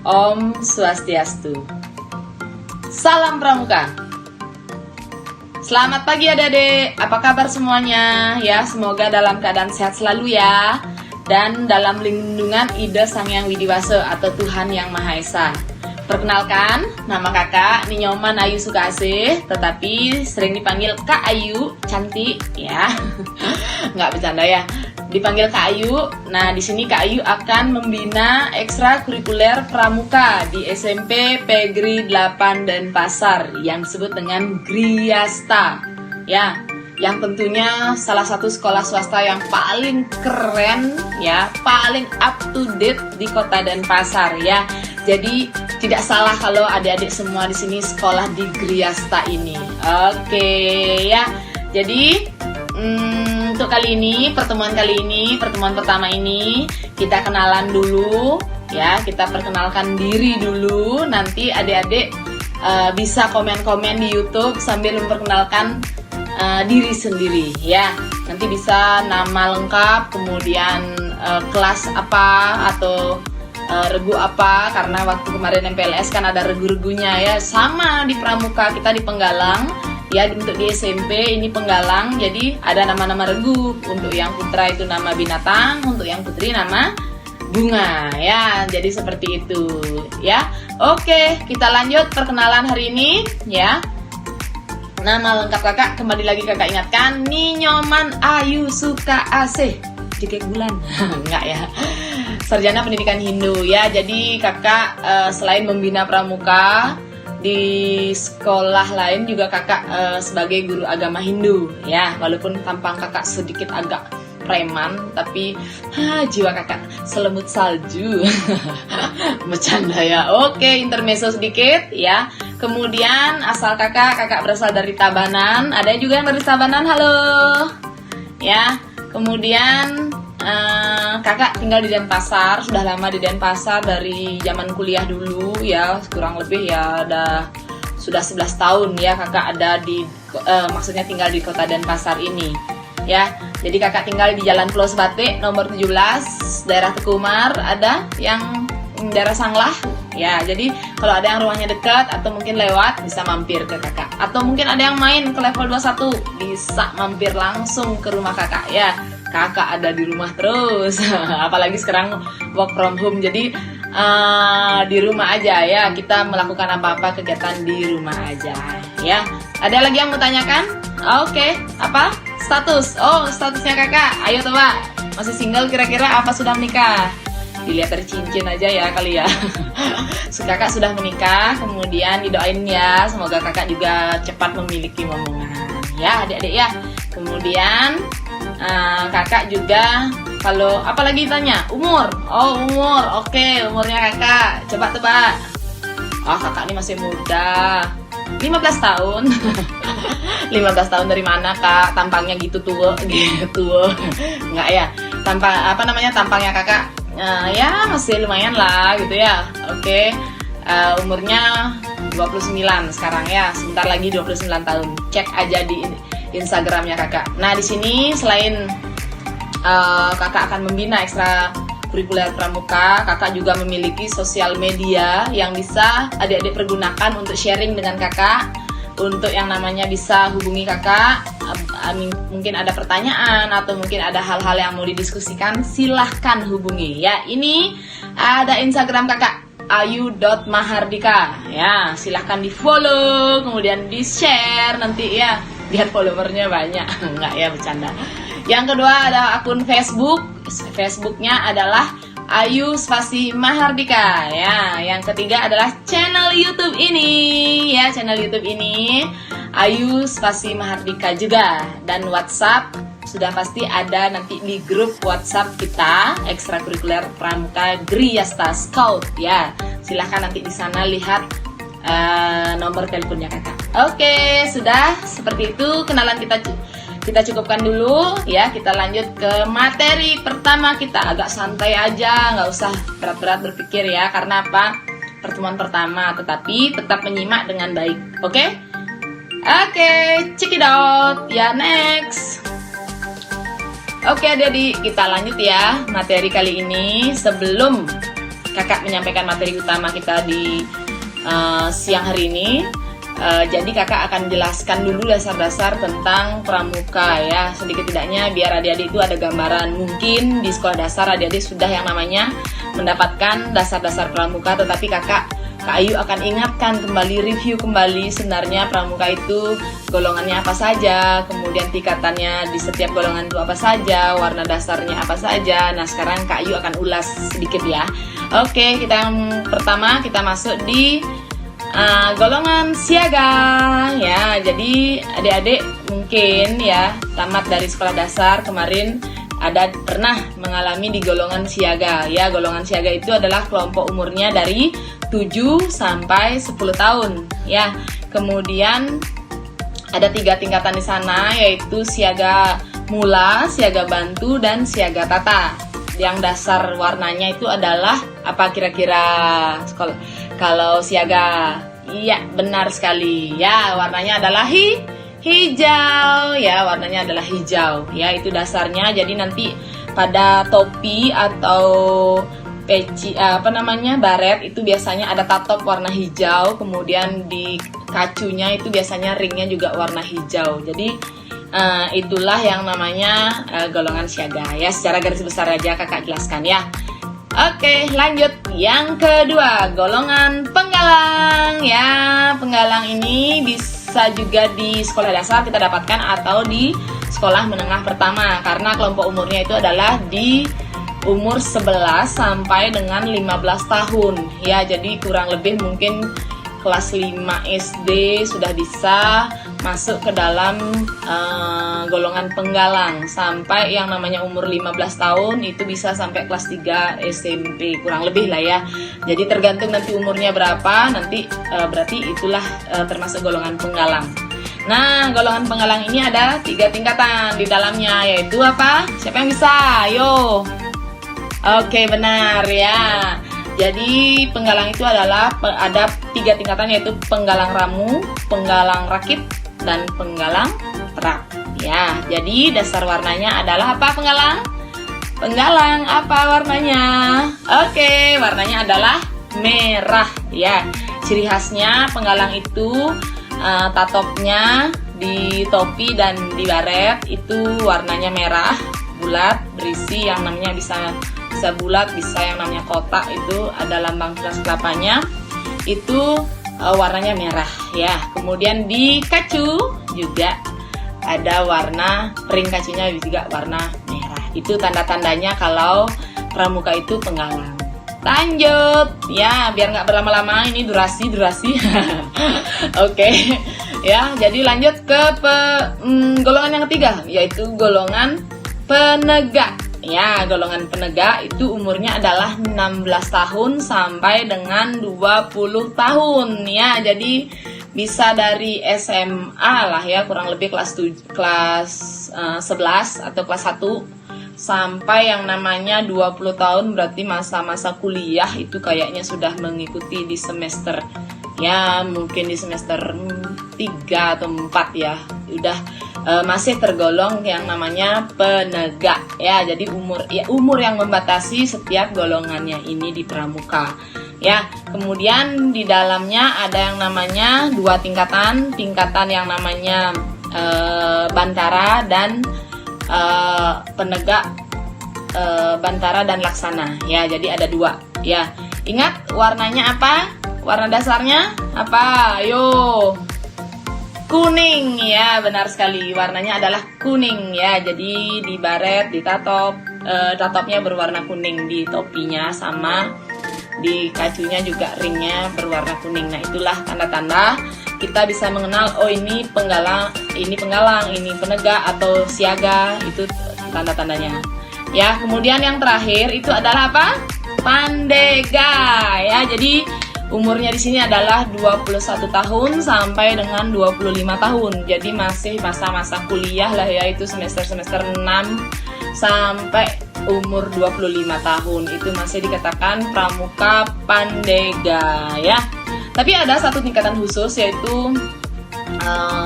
Om Swastiastu. Salam Pramuka. Selamat pagi adik-adik, apa kabar semuanya? Ya, semoga dalam keadaan sehat selalu ya. Dan dalam lindungan Ida Sang Hyang Widiwasa atau Tuhan Yang Maha Esa. Perkenalkan, nama kakak Ninyoman Ayu Sukasih, tetapi sering dipanggil Kak Ayu, cantik ya. Nggak bercanda ya. Dipanggil Kak Ayu. Nah, di sini Kak Ayu akan membina ekstrakurikuler pramuka di SMP Pegri 8 Denpasar yang disebut dengan Griasta. Ya, yang tentunya salah satu sekolah swasta yang paling keren ya, paling up to date di Kota Denpasar ya. Jadi tidak salah kalau adik-adik semua di sini sekolah di Griasta ini. Oke ya. Jadi untuk kali ini, pertemuan pertama ini kita kenalan dulu ya, kita perkenalkan diri dulu. Nanti adik-adik bisa komen-komen di YouTube sambil memperkenalkan diri sendiri ya. Nanti bisa nama lengkap, kemudian kelas apa atau regu apa, karena waktu kemarin MPLS kan ada regu-regunya ya. Sama di Pramuka kita di Penggalang ya, untuk di SMP ini Penggalang, jadi ada nama-nama regu. Untuk yang putra itu nama binatang, untuk yang putri nama bunga ya. Jadi seperti itu ya. Oke, kita lanjut perkenalan hari ini ya. Nama lengkap kakak, kembali lagi kakak ingatkan, Ninyoman Ayu Sukasih. Jekek bulan. Enggak ya. Sarjana Pendidikan Hindu ya. Jadi kakak selain membina pramuka di sekolah lain juga kakak sebagai guru agama Hindu ya. Walaupun tampang kakak sedikit agak preman, tapi jiwa kakak selemut salju. Bercanda ya. Oke, intermezzo sedikit ya. Kemudian asal kakak berasal dari Tabanan. Ada juga yang dari Tabanan, halo ya. Kemudian kakak tinggal di Denpasar, sudah lama di Denpasar dari zaman kuliah dulu ya, kurang lebih ya sudah 11 tahun ya kakak ada di maksudnya tinggal di Kota Denpasar ini ya. Jadi kakak tinggal di Jalan Pulau Sebatik nomor 17 daerah Tekumar, ada yang daerah Sanglah ya. Jadi kalau ada yang rumahnya dekat atau mungkin lewat bisa mampir ke kakak, atau mungkin ada yang main ke level 21 bisa mampir langsung ke rumah kakak ya. Kakak ada di rumah terus. Apalagi sekarang work from home, jadi di rumah aja ya, kita melakukan apa-apa kegiatan di rumah aja ya. Ada lagi yang mau tanyakan? Oke, apa? Status? Oh, statusnya kakak, ayo coba. Masih single kira-kira apa sudah menikah? Dilihat dari cincin aja ya kali ya. Kakak sudah menikah, kemudian didoain ya, semoga kakak juga cepat memiliki momongan ya adik-adik ya. Kemudian kakak juga, kalau apalagi tanya umur. Oh, umur, oke, umurnya kakak coba tebak. Oh, kakak ini masih muda, 15 tahun. 15 tahun dari mana kak? Tampangnya gitu tua. Enggak ya, tampangnya kakak ya masih lumayan lah gitu ya. Oke. Umurnya 29 sekarang ya, sebentar lagi 29 tahun. Cek aja di Instagramnya kakak. Nah, di sini selain kakak akan membina ekstrakurikuler pramuka, kakak juga memiliki sosial media yang bisa adik-adik pergunakan untuk sharing dengan kakak. Untuk yang namanya bisa hubungi kakak, mungkin ada pertanyaan atau mungkin ada hal-hal yang mau didiskusikan, silahkan hubungi ya. Ini ada Instagram kakak, ayu.mahardika ya, silahkan di follow, kemudian di share nanti ya, biar followernya banyak. Enggak ya, bercanda. Yang kedua ada akun Facebooknya adalah Ayu Spasi Mahardika ya. Yang ketiga adalah channel YouTube ini ya, channel YouTube ini Ayu Spasi Mahardika juga. Dan WhatsApp sudah pasti ada nanti di grup WhatsApp kita ekstrakurikuler pramuka Griasta Scout ya. Silahkan nanti di sana lihat nomor teleponnya kakak. Oke, sudah seperti itu kenalan kita cukupkan dulu ya. Kita lanjut ke materi pertama kita, agak santai aja, nggak usah berat-berat berpikir ya. Karena apa? Pertemuan pertama, tetapi tetap menyimak dengan baik. Oke, check it out ya. Next. Oke, jadi kita lanjut ya materi kali ini. Sebelum kakak menyampaikan materi utama kita di siang hari ini. Jadi kakak akan jelaskan dulu dasar-dasar tentang pramuka ya, sedikit tidaknya biar adik-adik itu ada gambaran. Mungkin di sekolah dasar adik-adik sudah yang namanya mendapatkan dasar-dasar pramuka, tetapi Kak Ayu akan ingatkan kembali, review kembali sebenarnya pramuka itu golongannya apa saja, kemudian tingkatannya di setiap golongan itu apa saja, warna dasarnya apa saja. Nah sekarang Kak Ayu akan ulas sedikit ya. Oke, kita yang pertama kita masuk di golongan siaga ya. Jadi adik-adik mungkin ya tamat dari sekolah dasar kemarin ada pernah mengalami di golongan siaga ya. Golongan siaga itu adalah kelompok umurnya dari 7 sampai 10 tahun ya. Kemudian ada 3 tingkatan di sana, yaitu siaga mula, siaga bantu, dan siaga tata. Yang dasar warnanya itu adalah apa kira-kira? Kalau siaga, iya benar sekali ya, warnanya adalah hijau ya, warnanya adalah hijau ya, itu dasarnya. Jadi nanti pada topi atau peci baret itu biasanya ada tatop warna hijau, kemudian di kacunya itu biasanya ringnya juga warna hijau. Jadi itulah yang namanya golongan siaga ya, secara garis besar aja kakak jelaskan ya. Oke, lanjut yang kedua, golongan penggalang ya. Penggalang ini bisa juga di sekolah dasar kita dapatkan atau di sekolah menengah pertama, karena kelompok umurnya itu adalah di umur 11 sampai dengan 15 tahun ya. Jadi kurang lebih mungkin kelas 5 SD sudah bisa masuk ke dalam golongan penggalang. Sampai yang namanya umur 15 tahun itu bisa sampai kelas 3 SMP, kurang lebih lah ya. Jadi tergantung nanti umurnya berapa, nanti berarti itulah termasuk golongan penggalang. Nah, golongan penggalang ini ada 3 tingkatan di dalamnya, yaitu apa? Siapa yang bisa? Ayo. Oke, benar ya. Jadi penggalang itu adalah ada 3 tingkatan, yaitu penggalang ramu, penggalang rakit, dan penggalang terak. Ya, jadi dasar warnanya adalah apa penggalang? Penggalang apa warnanya? Oke, warnanya adalah merah ya. Ciri khasnya penggalang itu tatopnya di topi dan di baret itu warnanya merah, bulat, berisi yang namanya bisa bulat, bisa yang namanya kotak, itu ada lambang gelas kelapanya, itu warnanya merah ya. Kemudian di kacu juga ada warna, ring kacunya juga warna merah. Itu tanda-tandanya kalau pramuka itu penggalang. Lanjut ya, biar nggak berlama-lama, ini durasi Oke ya, jadi lanjut ke golongan yang ketiga, yaitu golongan penegak. Ya, golongan penegak itu umurnya adalah 16 tahun sampai dengan 20 tahun ya. Jadi bisa dari SMA lah ya, kurang lebih kelas 11 atau kelas 1 sampai yang namanya 20 tahun, berarti masa-masa kuliah itu kayaknya sudah mengikuti di semester ya, mungkin di semester 3 atau 4 ya. Udah masih tergolong yang namanya penegak ya. Jadi umur yang membatasi setiap golongannya ini di pramuka ya. Kemudian di dalamnya ada yang namanya 2 tingkatan yang namanya bantara dan penegak, bantara dan laksana ya. Jadi ada 2 ya. Ingat warnanya apa? Warna dasarnya apa? Ayo. Kuning ya, benar sekali, warnanya adalah kuning ya. Jadi di baret, di tatopnya berwarna kuning, di topinya sama di kacunya juga ringnya berwarna kuning. Nah, itulah tanda-tanda kita bisa mengenal, oh ini penggalang, ini penegak atau siaga, itu tanda-tandanya ya. Kemudian yang terakhir itu adalah apa? Pandega ya. Jadi umurnya di sini adalah 21 tahun sampai dengan 25 tahun. Jadi masih masa-masa kuliah lah ya, itu semester 6 sampai umur 25 tahun. Itu masih dikatakan pramuka pandega ya. Tapi ada 1 tingkatan khusus, yaitu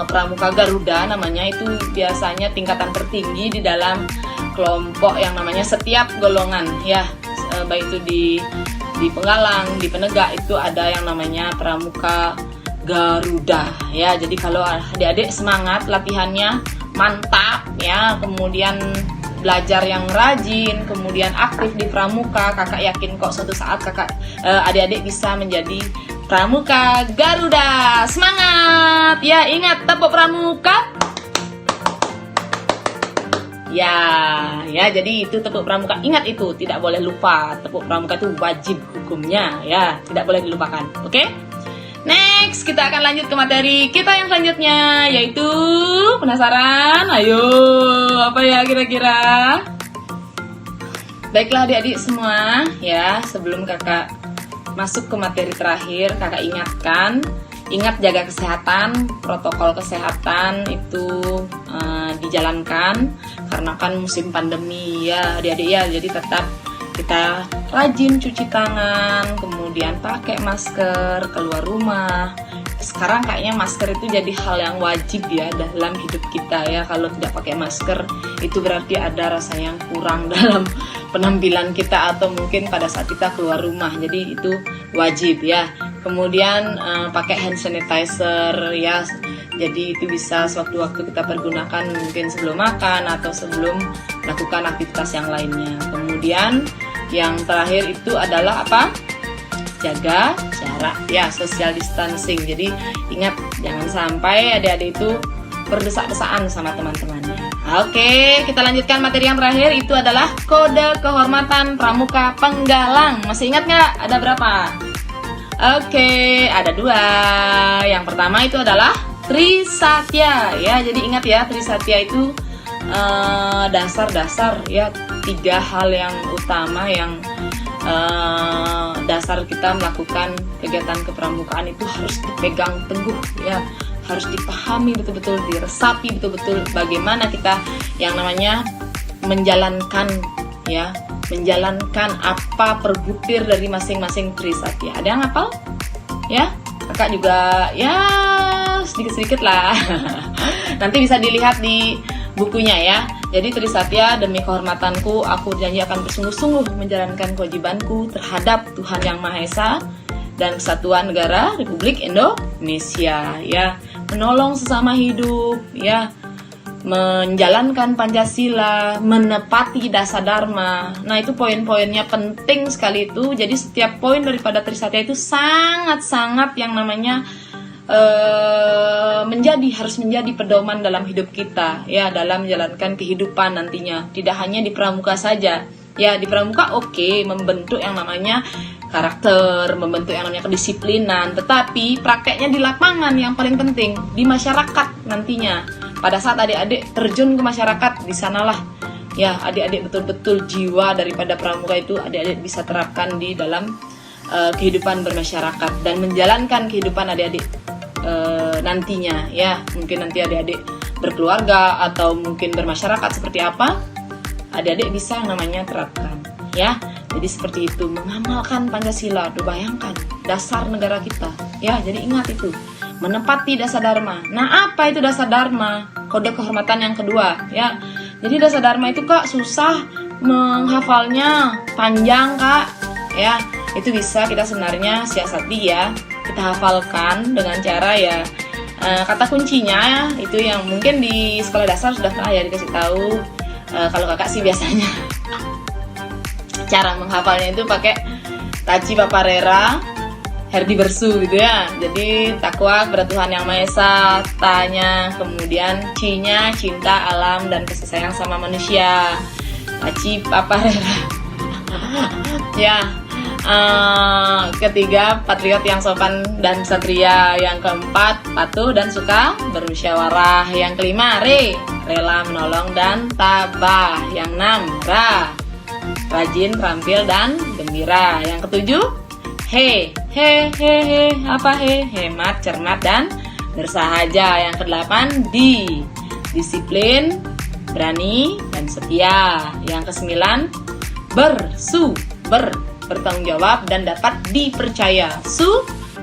pramuka Garuda namanya. Itu biasanya tingkatan tertinggi di dalam kelompok yang namanya setiap golongan ya, baik itu di di Penggalang, di Penegak itu ada yang namanya Pramuka Garuda ya. Jadi kalau adik-adik semangat latihannya mantap ya, kemudian belajar yang rajin, kemudian aktif di pramuka, kakak yakin kok suatu saat adik-adik bisa menjadi Pramuka Garuda. Semangat ya, ingat tepuk pramuka. Ya, jadi itu tepuk pramuka. Ingat itu, tidak boleh lupa. Tepuk pramuka itu wajib hukumnya ya, tidak boleh dilupakan. Oke? Next, kita akan lanjut ke materi kita yang selanjutnya, yaitu penasaran? Ayo, apa ya kira-kira? Baiklah adik-adik semua ya, sebelum kakak masuk ke materi terakhir, kakak ingatkan, ingat jaga kesehatan, protokol kesehatan itu dijalankan karena kan musim pandemi ya adik-adik ya, jadi tetap kita rajin cuci tangan, kemudian pakai masker keluar rumah. Sekarang kayaknya masker itu jadi hal yang wajib ya dalam hidup kita ya. Kalau tidak pakai masker itu berarti ada rasa yang kurang dalam penampilan kita atau mungkin pada saat kita keluar rumah. Jadi itu wajib ya. Kemudian pakai hand sanitizer ya. Jadi itu bisa sewaktu-waktu kita pergunakan mungkin sebelum makan atau sebelum melakukan aktivitas yang lainnya. Kemudian yang terakhir itu adalah apa? Jaga jarak ya, social distancing. Jadi ingat jangan sampai adik-adik itu berdesak-desakan sama teman-temannya. Oke, kita lanjutkan materi yang terakhir, itu adalah kode kehormatan Pramuka Penggalang. Masih ingat nggak? Ada berapa? Oke, ada 2. Yang pertama itu adalah Trisatya ya. Jadi ingat ya, Trisatya itu dasar-dasar ya, 3 hal yang utama yang dasar kita melakukan kegiatan kepramukaan itu harus dipegang teguh ya, harus dipahami betul-betul, diresapi betul-betul bagaimana kita yang namanya menjalankan ya, menjalankan apa per butir dari masing-masing Trisatya. Ada yang hafal? Ya, kakak juga ya sedikit-sedikit lah. Nanti bisa dilihat di bukunya ya. Jadi Trisatya, demi kehormatanku, aku janji akan bersungguh-sungguh menjalankan kewajibanku terhadap Tuhan Yang Maha Esa dan Kesatuan Negara Republik Indonesia ya, menolong sesama hidup ya, menjalankan Pancasila, menepati dasar dharma. Nah itu poin-poinnya penting sekali itu. Jadi setiap poin daripada Trisatya itu sangat-sangat yang namanya harus menjadi pedoman dalam hidup kita ya, dalam menjalankan kehidupan nantinya. Tidak hanya di pramuka saja ya, di pramuka oke, membentuk yang namanya karakter, membentuk yang namanya kedisiplinan, tetapi prakteknya di lapangan yang paling penting, di masyarakat nantinya. Pada saat adik-adik terjun ke masyarakat, di sanalah ya adik-adik betul-betul jiwa daripada pramuka itu adik-adik bisa terapkan di dalam kehidupan bermasyarakat dan menjalankan kehidupan adik-adik nantinya ya. Mungkin nanti adik-adik berkeluarga atau mungkin bermasyarakat seperti apa, adik-adik bisa yang namanya terapkan ya. Jadi seperti itu, mengamalkan Pancasila. Tuh bayangkan, dasar negara kita ya. Jadi ingat itu, menepati dasar dharma. Nah apa itu dasar dharma? Kode kehormatan yang kedua ya. Jadi dasar dharma itu kak susah menghafalnya, panjang kak ya. Itu bisa kita sebenarnya siasati ya, kita hafalkan dengan cara ya kata kuncinya itu yang mungkin di sekolah dasar sudah pernah ya dikasih tahu. Kalau kakak sih biasanya cara menghafalnya itu pakai Taci Paparera Herdi Bersu gitu ya. Jadi takwa kepada Tuhan Yang Maha Esa, tanya, kemudian cinya cinta alam dan kasih sayang sama manusia. Taci Paparera ya. Ketiga, patriot yang sopan dan satria. Yang keempat, patuh dan suka bermusyawarah. Yang kelima, rela menolong dan tabah. Yang enam, rajin, terampil dan gembira. Yang ketujuh, hemat, cermat dan bersahaja. Yang kedelapan, disiplin, berani dan setia. Yang kesembilan, bertanggung jawab dan dapat dipercaya.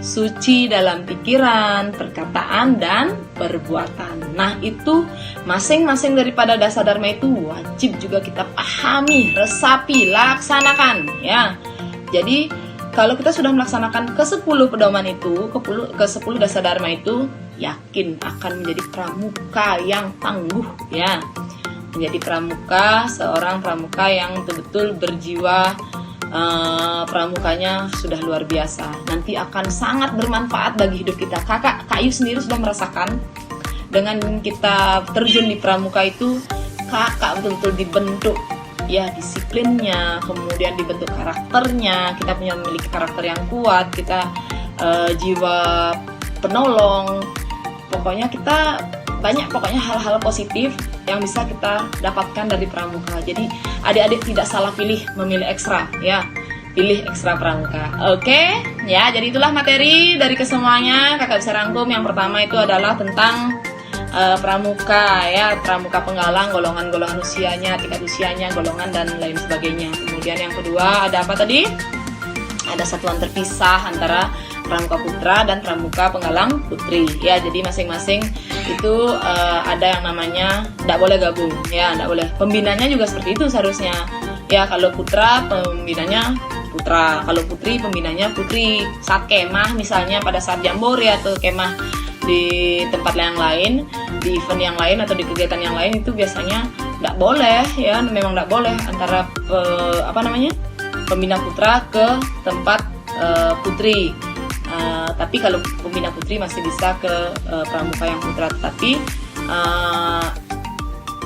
Suci dalam pikiran, perkataan, dan perbuatan. Nah itu masing-masing daripada dasar dharma itu wajib juga kita pahami, resapi, laksanakan ya. Jadi kalau kita sudah melaksanakan ke-10 pedoman itu, ke-10 dasar dharma itu, yakin akan menjadi pramuka yang tangguh ya. Menjadi pramuka, seorang pramuka yang betul-betul berjiwa pramukanya sudah luar biasa. Nanti akan sangat bermanfaat bagi hidup kita. Kak Ayu sendiri sudah merasakan dengan kita terjun di pramuka itu, kakak betul-betul dibentuk ya disiplinnya, kemudian dibentuk karakternya. Kita punya memiliki karakter yang kuat, kita jiwa penolong. Pokoknya kita pokoknya hal-hal positif yang bisa kita dapatkan dari pramuka. Jadi adik-adik tidak salah memilih ekstra ya, pilih ekstra pramuka. Oke ya, jadi itulah materi dari kesemuanya. Kakak bisa rangkum. Yang pertama itu adalah tentang pramuka ya, pramuka penggalang, golongan usianya, tingkat usianya, golongan dan lain sebagainya. Kemudian yang kedua ada apa tadi? Ada satuan terpisah antara pramuka putra dan pramuka penggalang putri ya. Jadi masing-masing itu ada yang namanya tidak boleh gabung ya, tidak boleh. Pembinanya juga seperti itu seharusnya ya. Kalau putra pembinanya putra, kalau putri pembinanya putri. Saat kemah misalnya, pada saat jambore atau kemah di tempat yang lain, di event yang lain atau di kegiatan yang lain, itu biasanya tidak boleh ya, memang tidak boleh antara pembina putra ke tempat putri. Tapi kalau pembina putri masih bisa ke pramuka yang putra. Tapi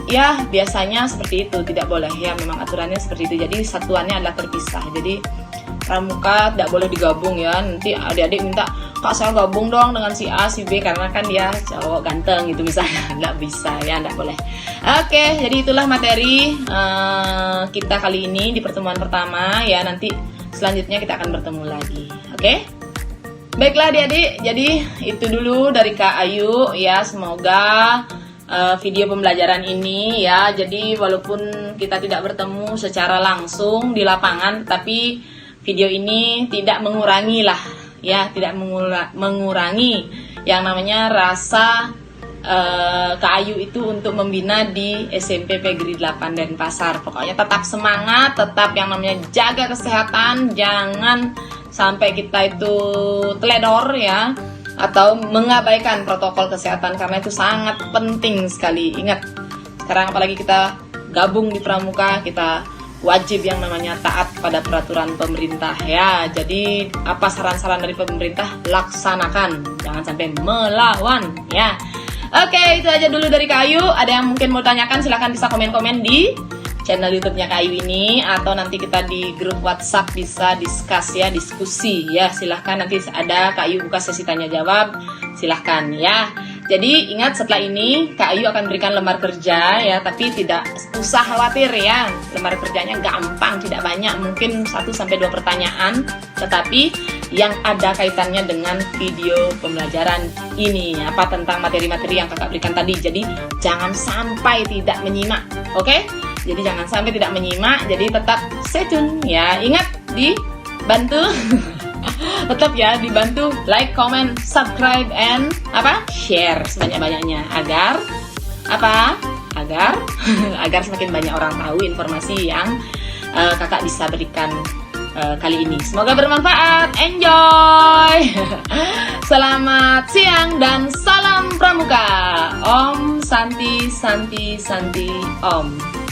ya biasanya seperti itu, tidak boleh ya, memang aturannya seperti itu. Jadi satuannya adalah terpisah. Jadi pramuka tidak boleh digabung ya. Nanti adik-adik minta, kak saya gabung dong dengan si A, si B, karena kan dia cowok ganteng gitu misalnya. Tidak bisa ya, tidak boleh. Oke, jadi itulah materi kita kali ini di pertemuan pertama ya. Nanti selanjutnya kita akan bertemu lagi. Oke? Baiklah adik-adik, jadi itu dulu dari Kak Ayu ya. Semoga video pembelajaran ini ya, jadi walaupun kita tidak bertemu secara langsung di lapangan, tapi video ini tidak mengurangi lah ya, tidak mengurangi yang namanya rasa Kak Ayu itu untuk membina di SMP Pegri 8 Denpasar. Pokoknya tetap semangat, tetap yang namanya jaga kesehatan, jangan sampai kita itu teledor ya, atau mengabaikan protokol kesehatan, karena itu sangat penting sekali. Ingat, sekarang apalagi kita gabung di pramuka, kita wajib yang namanya taat pada peraturan pemerintah ya. Jadi apa saran-saran dari pemerintah, laksanakan, jangan sampai melawan ya. Oke, itu aja dulu dari Kak Ayu. Ada yang mungkin mau tanyakan, silahkan bisa komen-komen di channel YouTube-nya Kak Ayu ini, atau nanti kita di grup WhatsApp bisa diskusi ya. Silahkan, nanti ada Kak Ayu buka sesi tanya jawab, silahkan ya. Jadi ingat, setelah ini Kak Ayu akan berikan lembar kerja ya, tapi tidak usah khawatir ya. Lembar kerjanya gampang, tidak banyak, mungkin 1-2 pertanyaan, tetapi yang ada kaitannya dengan video pembelajaran ini, apa tentang materi-materi yang kakak berikan tadi. Jadi jangan sampai tidak menyimak, oke? Jadi jangan sampai tidak menyimak, jadi tetap stay tune ya. Ingat, dibantu tetap ya, dibantu like, comment, subscribe, and share sebanyak-banyaknya agar agar semakin banyak orang tahu informasi yang kakak bisa berikan kali ini. Semoga bermanfaat. Enjoy. Selamat siang dan salam pramuka. Om Santi Santi Santi Om.